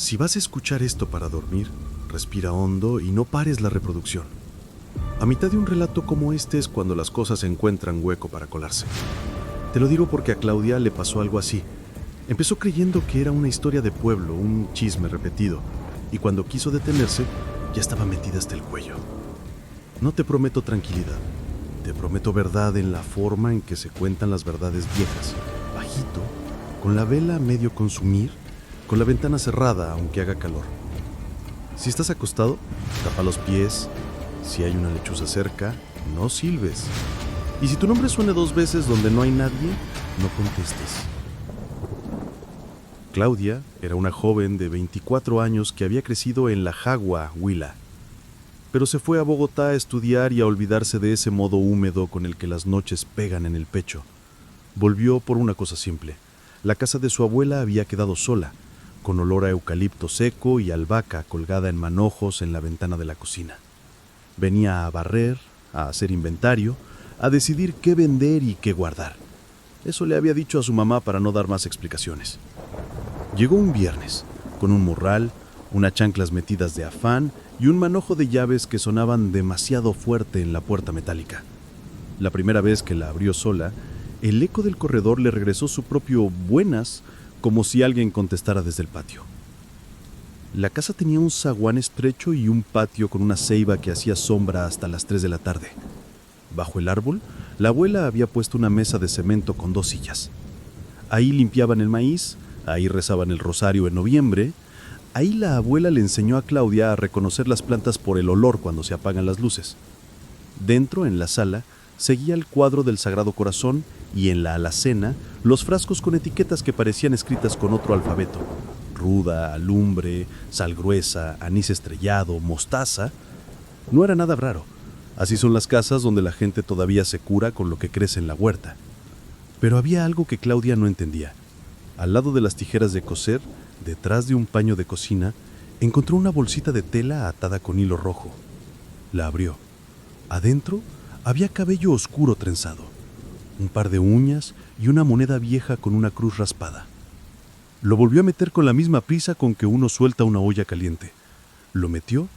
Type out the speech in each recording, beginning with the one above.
Si vas a escuchar esto para dormir, respira hondo y no pares la reproducción. A mitad de un relato como este es cuando las cosas encuentran hueco para colarse. Te lo digo porque a Claudia le pasó algo así. Empezó creyendo que era una historia de pueblo, un chisme repetido, y cuando quiso detenerse, ya estaba metida hasta el cuello. No te prometo tranquilidad, te prometo verdad en la forma en que se cuentan las verdades viejas, bajito, con la vela a medio consumir, con la ventana cerrada aunque haga calor. Si estás acostado, tapa los pies. Si hay una lechuza cerca, no silbes. Y si tu nombre suena 2 veces donde no hay nadie, no contestes. Claudia era una joven de 24 años que había crecido en La Jagua, Huila. Pero se fue a Bogotá a estudiar y a olvidarse de ese modo húmedo con el que las noches pegan en el pecho. Volvió por una cosa simple. La casa de su abuela había quedado sola, con olor a eucalipto seco y albahaca colgada en manojos en la ventana de la cocina. Venía a barrer, a hacer inventario, a decidir qué vender y qué guardar. Eso le había dicho a su mamá para no dar más explicaciones. Llegó un viernes, con un morral, unas chanclas metidas de afán y un manojo de llaves que sonaban demasiado fuerte en la puerta metálica. La primera vez que la abrió sola, el eco del corredor le regresó su propio buenas, como si alguien contestara desde el patio. La casa tenía un zaguán estrecho y un patio con una ceiba que hacía sombra hasta las 3 de la tarde. Bajo el árbol, la abuela había puesto una mesa de cemento con 2 sillas. Ahí limpiaban el maíz, ahí rezaban el rosario en noviembre, ahí la abuela le enseñó a Claudia a reconocer las plantas por el olor cuando se apagan las luces. Dentro, en la sala, seguía el cuadro del Sagrado Corazón y en la alacena los frascos con etiquetas que parecían escritas con otro alfabeto. Ruda, alumbre, sal gruesa, anís estrellado, mostaza. No era nada raro. Así son las casas donde la gente todavía se cura con lo que crece en la huerta. Pero había algo que Claudia no entendía. Al lado de las tijeras de coser, detrás de un paño de cocina, encontró una bolsita de tela atada con hilo rojo. La abrió. Adentro había cabello oscuro trenzado, un par de uñas y una moneda vieja con una cruz raspada. Lo volvió a meter con la misma prisa con que uno suelta una olla caliente. Lo metió,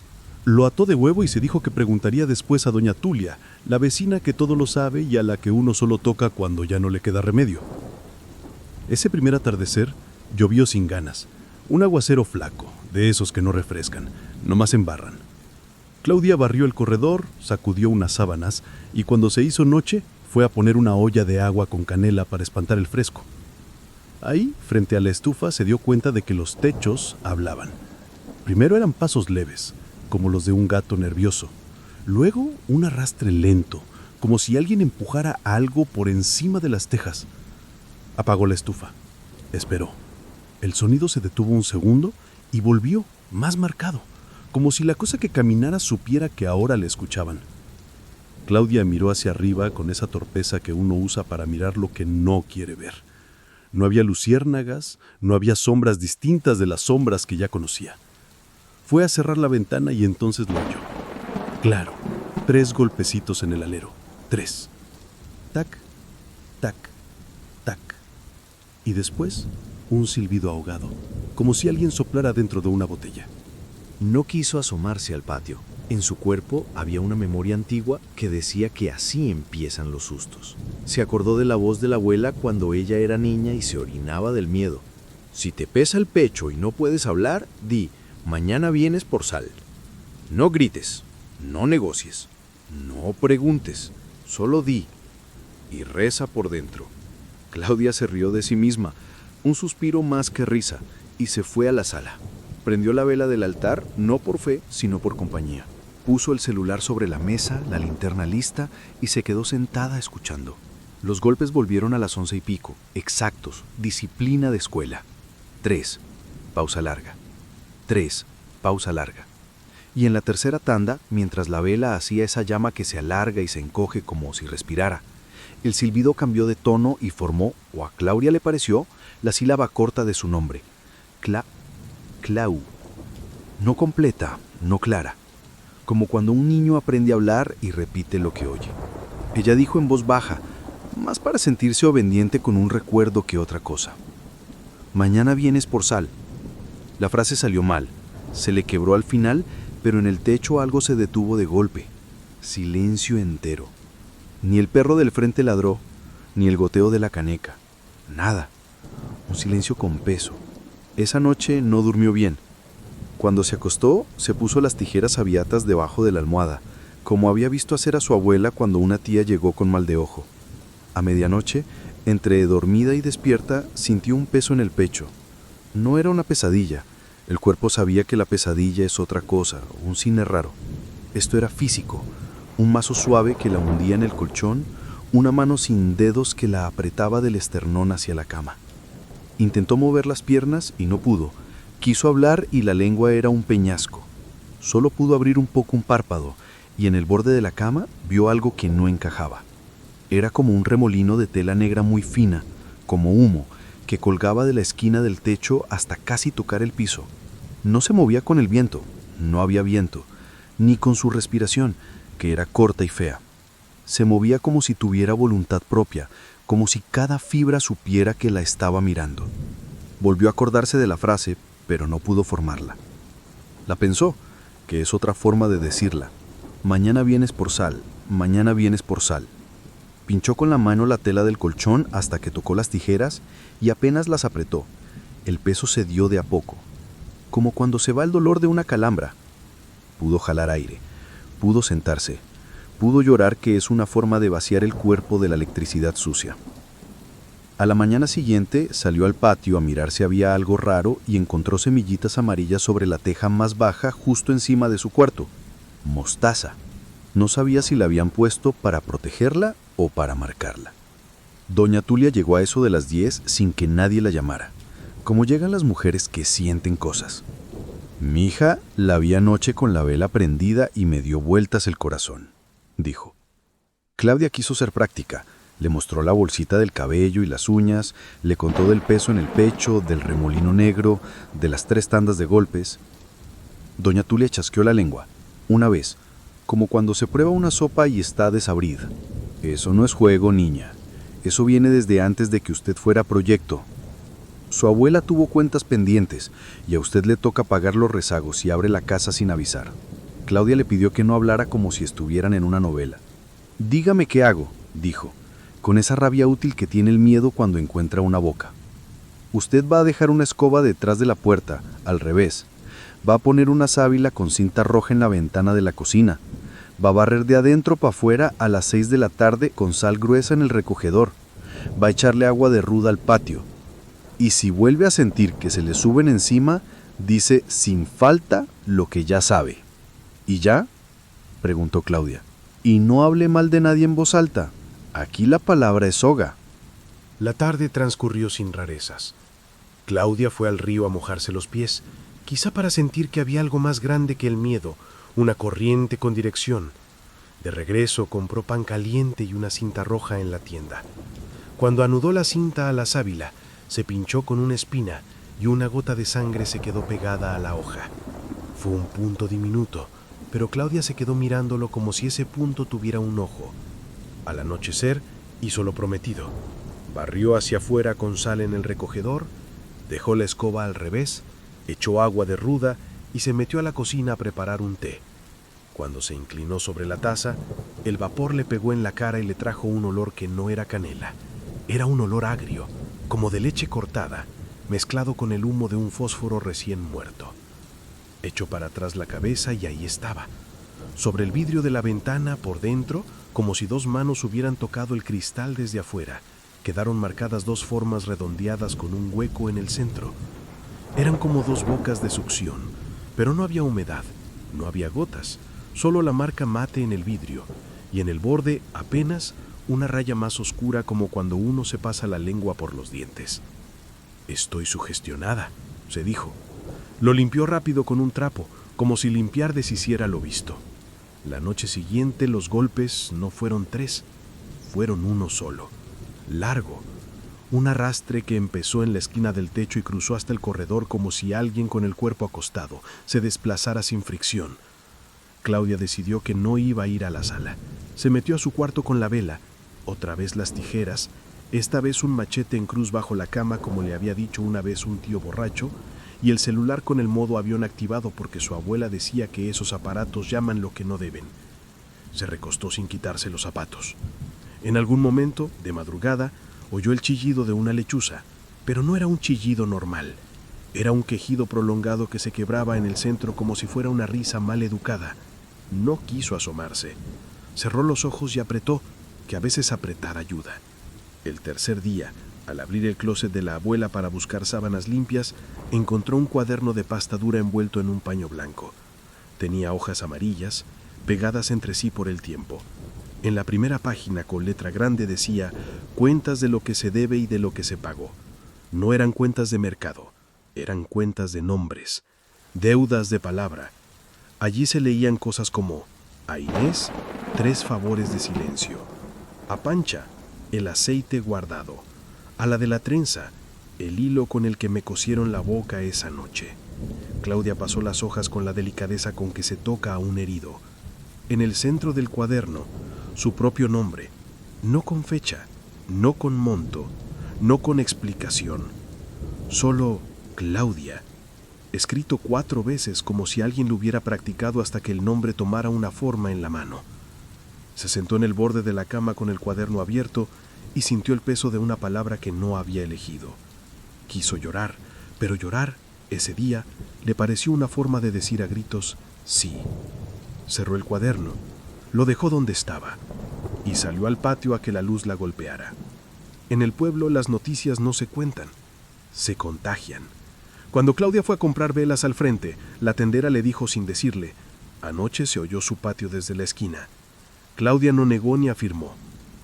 lo ató de huevo y se dijo que preguntaría después a doña Tulia, la vecina que todo lo sabe y a la que uno solo toca cuando ya no le queda remedio. Ese primer atardecer llovió sin ganas, un aguacero flaco, de esos que no refrescan, nomás embarran. Claudia barrió el corredor, sacudió unas sábanas y cuando se hizo noche fue a poner una olla de agua con canela para espantar el fresco. Ahí, frente a la estufa, se dio cuenta de que los techos hablaban. Primero eran pasos leves, como los de un gato nervioso. Luego un arrastre lento, como si alguien empujara algo por encima de las tejas. Apagó la estufa. Esperó. El sonido se detuvo un segundo y volvió, más marcado, como si la cosa que caminara supiera que ahora le escuchaban. Claudia miró hacia arriba con esa torpeza que uno usa para mirar lo que no quiere ver. No había luciérnagas, no había sombras distintas de las sombras que ya conocía. Fue a cerrar la ventana y entonces lo oyó. Claro, 3 golpecitos en el alero. 3. Tac, tac, tac. Y después, un silbido ahogado, como si alguien soplara dentro de una botella. No quiso asomarse al patio. En su cuerpo había una memoria antigua que decía que así empiezan los sustos. Se acordó de la voz de la abuela cuando ella era niña y se orinaba del miedo. Si te pesa el pecho y no puedes hablar, di, mañana vienes por sal. No grites, no negocies, no preguntes, solo di y reza por dentro. Claudia se rió de sí misma, un suspiro más que risa, y se fue a la sala. Prendió la vela del altar, no por fe, sino por compañía. Puso el celular sobre la mesa, la linterna lista, y se quedó sentada escuchando. Los golpes volvieron a las 11:15, exactos, disciplina de escuela. 3, pausa larga. 3, pausa larga. Y en la tercera tanda, mientras la vela hacía esa llama que se alarga y se encoge como si respirara, el silbido cambió de tono y formó, o a Claudia le pareció, la sílaba corta de su nombre. Clau. No completa, no clara. Como cuando un niño aprende a hablar y repite lo que oye. Ella dijo en voz baja, más para sentirse obediente con un recuerdo que otra cosa. Mañana vienes por sal. La frase salió mal. Se le quebró al final, pero en el techo algo se detuvo de golpe. Silencio entero. Ni el perro del frente ladró, ni el goteo de la caneca. Nada. Un silencio con peso. Esa noche no durmió bien. Cuando se acostó, se puso las tijeras aviatas debajo de la almohada, como había visto hacer a su abuela cuando una tía llegó con mal de ojo. A medianoche, entre dormida y despierta, sintió un peso en el pecho. No era una pesadilla. El cuerpo sabía que la pesadilla es otra cosa, un cine raro. Esto era físico, un mazo suave que la hundía en el colchón, una mano sin dedos que la apretaba del esternón hacia la cama. Intentó mover las piernas y no pudo. Quiso hablar y la lengua era un peñasco. Solo pudo abrir un poco un párpado y en el borde de la cama vio algo que no encajaba. Era como un remolino de tela negra muy fina, como humo, que colgaba de la esquina del techo hasta casi tocar el piso. No se movía con el viento, no había viento, ni con su respiración, que era corta y fea. Se movía como si tuviera voluntad propia, como si cada fibra supiera que la estaba mirando. Volvió a acordarse de la frase, pero no pudo formarla. La pensó, que es otra forma de decirla. Mañana vienes por sal, mañana vienes por sal. Pinchó con la mano la tela del colchón hasta que tocó las tijeras y apenas las apretó. El peso se dio de a poco, como cuando se va el dolor de una calambra. Pudo jalar aire, pudo sentarse, pudo llorar, que es una forma de vaciar el cuerpo de la electricidad sucia. A la mañana siguiente salió al patio a mirar si había algo raro y encontró semillitas amarillas sobre la teja más baja justo encima de su cuarto. Mostaza. No sabía si la habían puesto para protegerla o para marcarla. Doña Tulia llegó a eso de las 10 sin que nadie la llamara, como llegan las mujeres que sienten cosas. Mi hija la vi anoche con la vela prendida y me dio vueltas el corazón, dijo. Claudia quiso ser práctica. Le mostró la bolsita del cabello y las uñas, le contó del peso en el pecho, del remolino negro, de las 3 tandas de golpes. Doña Tulia chasqueó la lengua, una vez, como cuando se prueba una sopa y está desabrida. Eso no es juego, niña. Eso viene desde antes de que usted fuera proyecto. Su abuela tuvo cuentas pendientes y a usted le toca pagar los rezagos si abre la casa sin avisar. Claudia le pidió que no hablara como si estuvieran en una novela. Dígame qué hago, dijo, con esa rabia útil que tiene el miedo cuando encuentra una boca. Usted va a dejar una escoba detrás de la puerta, al revés. Va a poner una sábila con cinta roja en la ventana de la cocina. Va a barrer de adentro para afuera a las 6 de la tarde con sal gruesa en el recogedor. Va a echarle agua de ruda al patio. Y si vuelve a sentir que se le suben encima, dice sin falta lo que ya sabe. ¿Y ya?, preguntó Claudia. Y no hable mal de nadie en voz alta. Aquí la palabra es soga. La tarde transcurrió sin rarezas. Claudia fue al río a mojarse los pies, quizá para sentir que había algo más grande que el miedo, una corriente con dirección. De regreso compró pan caliente y una cinta roja en la tienda. Cuando anudó la cinta a la sábila, se pinchó con una espina y una gota de sangre se quedó pegada a la hoja. Fue un punto diminuto, pero Claudia se quedó mirándolo como si ese punto tuviera un ojo. Al anochecer, hizo lo prometido. Barrió hacia afuera con sal en el recogedor, dejó la escoba al revés, echó agua de ruda y se metió a la cocina a preparar un té. Cuando se inclinó sobre la taza, el vapor le pegó en la cara y le trajo un olor que no era canela. Era un olor agrio, como de leche cortada, mezclado con el humo de un fósforo recién muerto. Echó para atrás la cabeza y ahí estaba. Sobre el vidrio de la ventana, por dentro, como si 2 manos hubieran tocado el cristal desde afuera, quedaron marcadas 2 formas redondeadas con un hueco en el centro. Eran como 2 bocas de succión, pero no había humedad, no había gotas, solo la marca mate en el vidrio, y en el borde apenas una raya más oscura como cuando uno se pasa la lengua por los dientes. «Estoy sugestionada», se dijo. Lo limpió rápido con un trapo, como si limpiar deshiciera lo visto. La noche siguiente los golpes no fueron 3, fueron uno solo, largo, un arrastre que empezó en la esquina del techo y cruzó hasta el corredor como si alguien con el cuerpo acostado se desplazara sin fricción. Claudia decidió que no iba a ir a la sala. Se metió a su cuarto con la vela, otra vez las tijeras, esta vez un machete en cruz bajo la cama como le había dicho una vez un tío borracho, y el celular con el modo avión activado porque su abuela decía que esos aparatos llaman lo que no deben. Se recostó sin quitarse los zapatos. En algún momento, de madrugada, oyó el chillido de una lechuza, pero no era un chillido normal. Era un quejido prolongado que se quebraba en el centro como si fuera una risa mal educada. No quiso asomarse. Cerró los ojos y apretó, que a veces apretar ayuda. El tercer día, al abrir el closet de la abuela para buscar sábanas limpias, encontró un cuaderno de pasta dura envuelto en un paño blanco. Tenía hojas amarillas, pegadas entre sí por el tiempo. En la primera página, con letra grande, decía cuentas de lo que se debe y de lo que se pagó. No eran cuentas de mercado, eran cuentas de nombres, deudas de palabra. Allí se leían cosas como: a Inés, 3 favores de silencio; a Pancha, el aceite guardado; a la de la trenza, el hilo con el que me cosieron la boca esa noche. Claudia pasó las hojas con la delicadeza con que se toca a un herido. En el centro del cuaderno, su propio nombre, no con fecha, no con monto, no con explicación, solo Claudia, escrito 4 veces como si alguien lo hubiera practicado hasta que el nombre tomara una forma en la mano. Se sentó en el borde de la cama con el cuaderno abierto y sintió el peso de una palabra que no había elegido. Quiso llorar, pero llorar, ese día, le pareció una forma de decir a gritos sí. Cerró el cuaderno, lo dejó donde estaba y salió al patio a que la luz la golpeara. En el pueblo las noticias no se cuentan, se contagian. Cuando Claudia fue a comprar velas al frente, la tendera le dijo sin decirle: anoche se oyó su patio desde la esquina. Claudia no negó ni afirmó.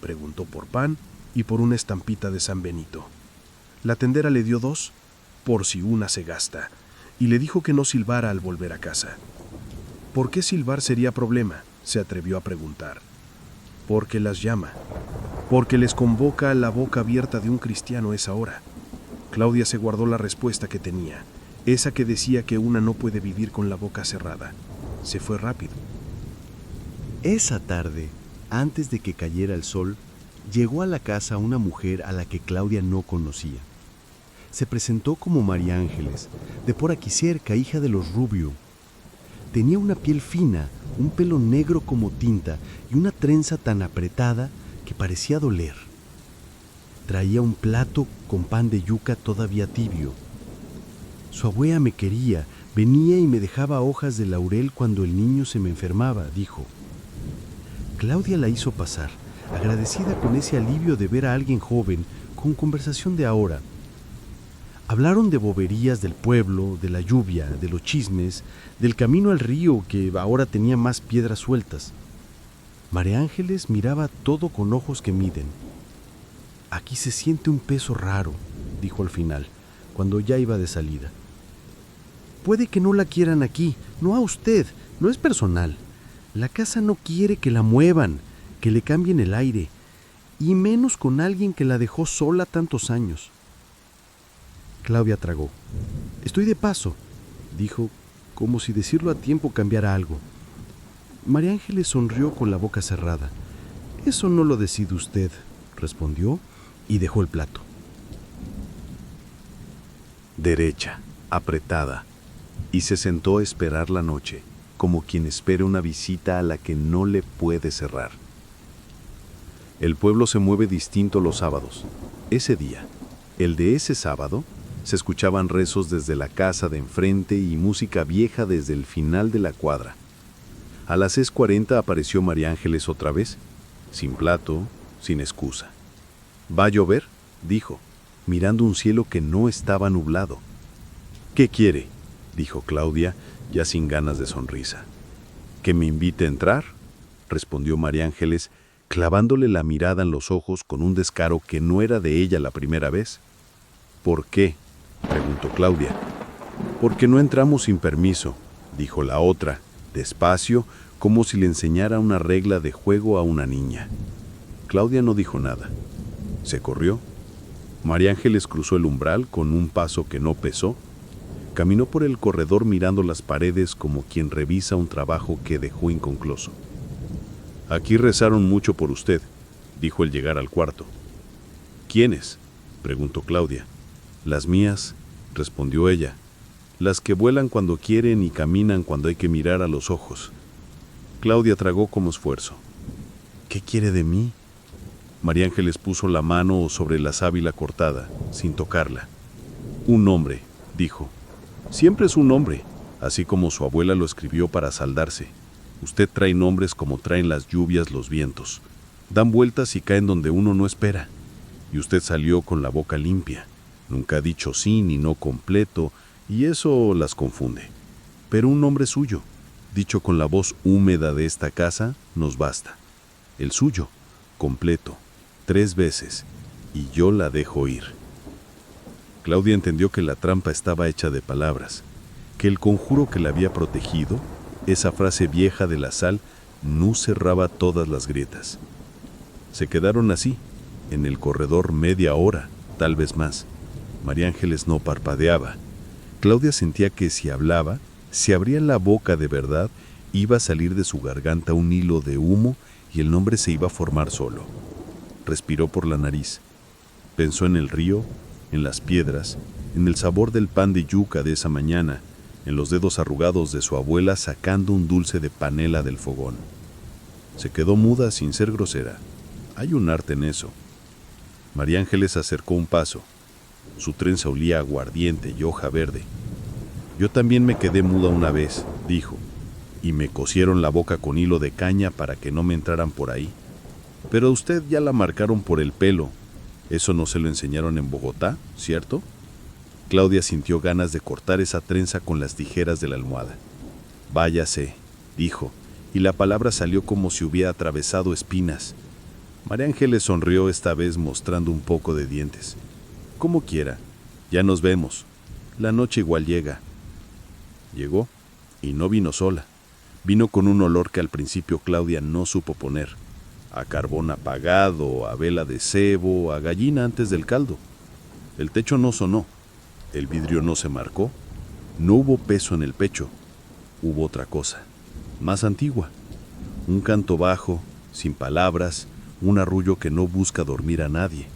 Preguntó por pan y por una estampita de San Benito. La tendera le dio 2, por si una se gasta, y le dijo que no silbara al volver a casa. ¿Por qué silbar sería problema?, se atrevió a preguntar. Porque las llama, porque les convoca a la boca abierta de un cristiano esa hora. Claudia se guardó la respuesta que tenía, esa que decía que una no puede vivir con la boca cerrada. Se fue rápido. Esa tarde, antes de que cayera el sol, llegó a la casa una mujer a la que Claudia no conocía. Se presentó como María Ángeles, de por aquí cerca, hija de los Rubio. Tenía una piel fina, un pelo negro como tinta y una trenza tan apretada que parecía doler. Traía un plato con pan de yuca todavía tibio. Su abuela me quería, venía y me dejaba hojas de laurel cuando el niño se me enfermaba, dijo. Claudia la hizo pasar, agradecida con ese alivio de ver a alguien joven, con conversación de ahora. Hablaron de boberías del pueblo, de la lluvia, de los chismes, del camino al río que ahora tenía más piedras sueltas. María Ángeles miraba todo con ojos que miden. Aquí se siente un peso raro, dijo al final, cuando ya iba de salida. Puede que no la quieran aquí, no a usted, no es personal. La casa no quiere que la muevan, que le cambien el aire, y menos con alguien que la dejó sola tantos años. Claudia tragó. Estoy de paso, dijo, como si decirlo a tiempo cambiara algo. María Ángeles sonrió con la boca cerrada. Eso no lo decide usted, respondió y dejó el plato. Derecha, apretada, y se sentó a esperar la noche, como quien espera una visita a la que no le puede cerrar. El pueblo se mueve distinto los sábados. Ese día, el de ese sábado, se escuchaban rezos desde la casa de enfrente y música vieja desde el final de la cuadra. A las 6:40 apareció María Ángeles otra vez, sin plato, sin excusa. ¿Va a llover?, dijo, mirando un cielo que no estaba nublado. ¿Qué quiere?, dijo Claudia, ya sin ganas de sonrisa. ¿Que me invite a entrar?, respondió María Ángeles, clavándole la mirada en los ojos con un descaro que no era de ella la primera vez. ¿Por qué?, preguntó Claudia. Porque no entramos sin permiso, dijo la otra, despacio, como si le enseñara una regla de juego a una niña. Claudia no dijo nada. Se corrió. María Ángeles cruzó el umbral con un paso que no pesó. Caminó por el corredor mirando las paredes como quien revisa un trabajo que dejó inconcluso. Aquí rezaron mucho por usted, dijo al llegar al cuarto. ¿Quiénes?, preguntó Claudia. Las mías, respondió ella. las que vuelan cuando quieren y caminan cuando hay que mirar a los ojos. Claudia tragó como esfuerzo. ¿Qué quiere de mí? María Ángeles puso la mano sobre la sábila cortada, sin tocarla. Un hombre, dijo. Siempre es un hombre, así como su abuela lo escribió para saldarse. Usted trae nombres como traen las lluvias los vientos. Dan vueltas y caen donde uno no espera. Y usted salió con la boca limpia. Nunca ha dicho sí ni no completo, y eso las confunde. Pero un nombre suyo, dicho con la voz húmeda de esta casa, nos basta. El suyo, completo, 3 veces, y yo la dejo ir. Claudia entendió que la trampa estaba hecha de palabras, que el conjuro que la había protegido, esa frase vieja de la sal, no cerraba todas las grietas. Se quedaron así, en el corredor media hora, tal vez más. María Ángeles no parpadeaba. Claudia sentía que si hablaba, si abría la boca de verdad, iba a salir de su garganta un hilo de humo y el nombre se iba a formar solo. Respiró por la nariz. Pensó en el río, en las piedras, en el sabor del pan de yuca de esa mañana, en los dedos arrugados de su abuela sacando un dulce de panela del fogón. Se quedó muda sin ser grosera. Hay un arte en eso. María Ángeles acercó un paso. Su trenza olía a aguardiente y hoja verde. Yo también me quedé muda una vez, dijo, y me cosieron la boca con hilo de caña para que no me entraran por ahí. Pero a usted ya la marcaron por el pelo. ¿Eso no se lo enseñaron en Bogotá, cierto? Claudia sintió ganas de cortar esa trenza con las tijeras de la almohada. Váyase, dijo, y la palabra salió como si hubiera atravesado espinas. María Ángeles sonrió esta vez mostrando un poco de dientes. Como quiera, ya nos vemos. La noche igual llega. Llegó, y no vino sola. Vino con un olor que al principio Claudia no supo poner. A carbón apagado, a vela de cebo, a gallina antes del caldo. El techo no sonó. El vidrio no se marcó. No hubo peso en el pecho. Hubo otra cosa, más antigua. Un canto bajo, sin palabras, un arrullo que no busca dormir a nadie.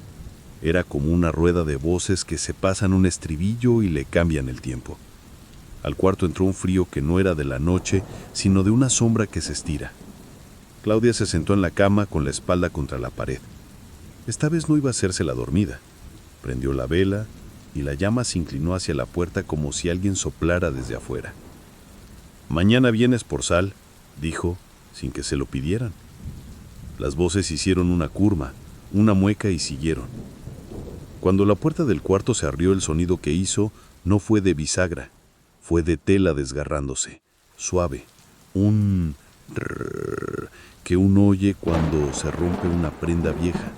Era como una rueda de voces que se pasan un estribillo y le cambian el tiempo. Al cuarto entró un frío que no era de la noche, sino de una sombra que se estira. Claudia se sentó en la cama con la espalda contra la pared. Esta vez no iba a hacerse la dormida. Prendió la vela y la llama se inclinó hacia la puerta como si alguien soplara desde afuera. «Mañana vienes por sal», dijo, sin que se lo pidieran. Las voces hicieron una curva, una mueca y siguieron. Cuando la puerta del cuarto se abrió, el sonido que hizo no fue de bisagra, fue de tela desgarrándose, suave, un rrr que uno oye cuando se rompe una prenda vieja.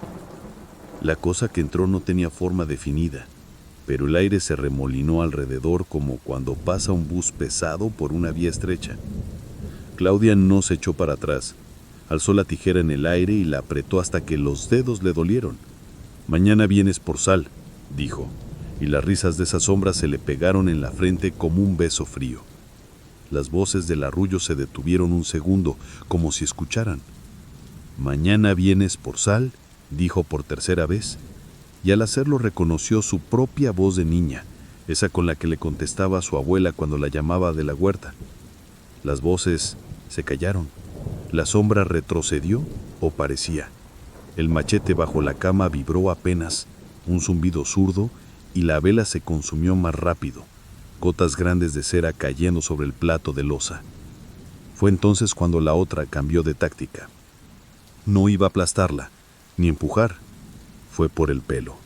La cosa que entró no tenía forma definida, pero el aire se remolinó alrededor como cuando pasa un bus pesado por una vía estrecha. Claudia no se echó para atrás, alzó la tijera en el aire y la apretó hasta que los dedos le dolieron. «Mañana vienes por sal», dijo, y las risas de esa sombra se le pegaron en la frente como un beso frío. Las voces del arrullo se detuvieron un segundo, como si escucharan. «Mañana vienes por sal», dijo por tercera vez, y al hacerlo reconoció su propia voz de niña, esa con la que le contestaba a su abuela cuando la llamaba de la huerta. Las voces se callaron. La sombra retrocedió, o parecía. El machete bajo la cama vibró apenas, un zumbido zurdo, y la vela se consumió más rápido, gotas grandes de cera cayendo sobre el plato de loza. Fue entonces cuando la otra cambió de táctica. No iba a aplastarla, ni empujar. Fue por el pelo.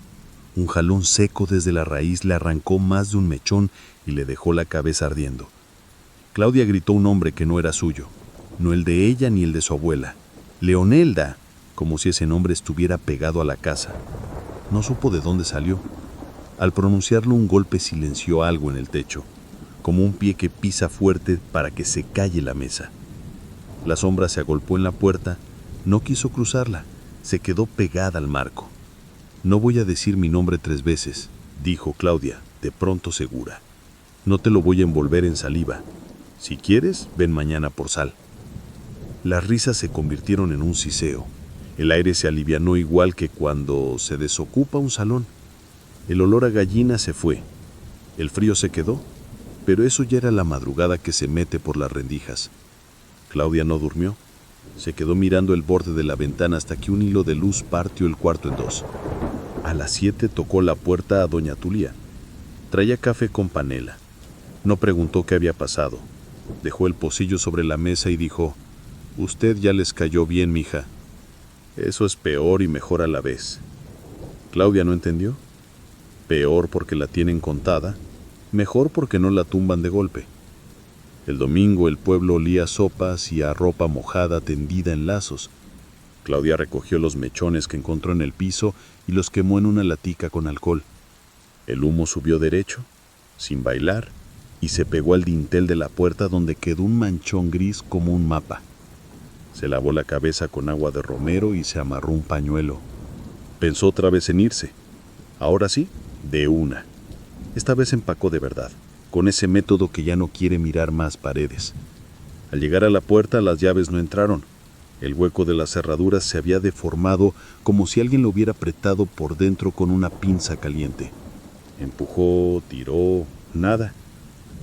Un jalón seco desde la raíz le arrancó más de un mechón y le dejó la cabeza ardiendo. Claudia gritó un nombre que no era suyo, no el de ella ni el de su abuela. «Leonelda», como si ese nombre estuviera pegado a la casa. No supo de dónde salió. Al pronunciarlo, un golpe silenció algo en el techo, como un pie que pisa fuerte para que se calle la mesa. La sombra se agolpó en la puerta, no quiso cruzarla, se quedó pegada al marco. «No voy a decir mi nombre 3 veces», dijo Claudia, de pronto segura. «No te lo voy a envolver en saliva. Si quieres, ven mañana por sal». Las risas se convirtieron en un siseo. El aire se alivianó igual que cuando se desocupa un salón. El olor a gallina se fue. El frío se quedó. Pero eso ya era la madrugada que se mete por las rendijas. Claudia no durmió. Se quedó mirando el borde de la ventana hasta que un hilo de luz partió el cuarto en dos. A las 7 tocó la puerta a doña Tulía. Traía café con panela. No preguntó qué había pasado. Dejó el pocillo sobre la mesa y dijo: «Usted ya les cayó bien, mija». Eso es peor y mejor a la vez. Claudia no entendió. Peor porque la tienen contada, mejor porque no la tumban de golpe. El domingo el pueblo olía a sopas y a ropa mojada tendida en lazos. Claudia recogió los mechones que encontró en el piso y los quemó en una latica con alcohol. El humo subió derecho, sin bailar, y se pegó al dintel de la puerta, donde quedó un manchón gris como un mapa. Se lavó la cabeza con agua de romero y se amarró un pañuelo. Pensó otra vez en irse. Ahora sí, de una. Esta vez empacó de verdad, con ese método que ya no quiere mirar más paredes. Al llegar a la puerta, las llaves no entraron. El hueco de las cerraduras se había deformado como si alguien lo hubiera apretado por dentro con una pinza caliente. Empujó, tiró, nada.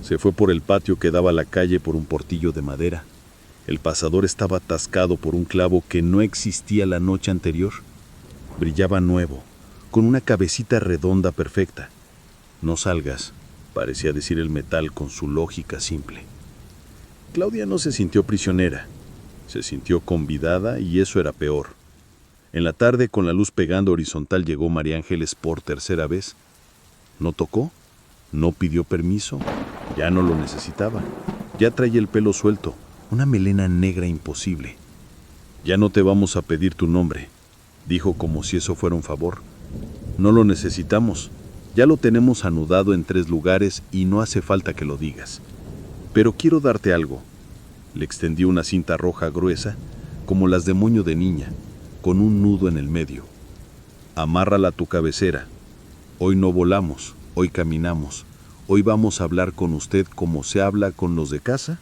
Se fue por el patio que daba a la calle por un portillo de madera. El pasador estaba atascado por un clavo que no existía la noche anterior. Brillaba nuevo, con una cabecita redonda perfecta. «No salgas», parecía decir el metal con su lógica simple. Claudia no se sintió prisionera. Se sintió convidada y eso era peor. En la tarde, con la luz pegando horizontal, llegó María Ángeles por tercera vez. No tocó, no pidió permiso, ya no lo necesitaba. Ya traía el pelo suelto, una melena negra imposible. «Ya no te vamos a pedir tu nombre», dijo como si eso fuera un favor. «No lo necesitamos, ya lo tenemos anudado en 3 lugares y no hace falta que lo digas. Pero quiero darte algo». Le extendió una cinta roja gruesa, como las de moño de niña, con un nudo en el medio. «Amárrala a tu cabecera. Hoy no volamos, hoy caminamos. Hoy vamos a hablar con usted como se habla con los de casa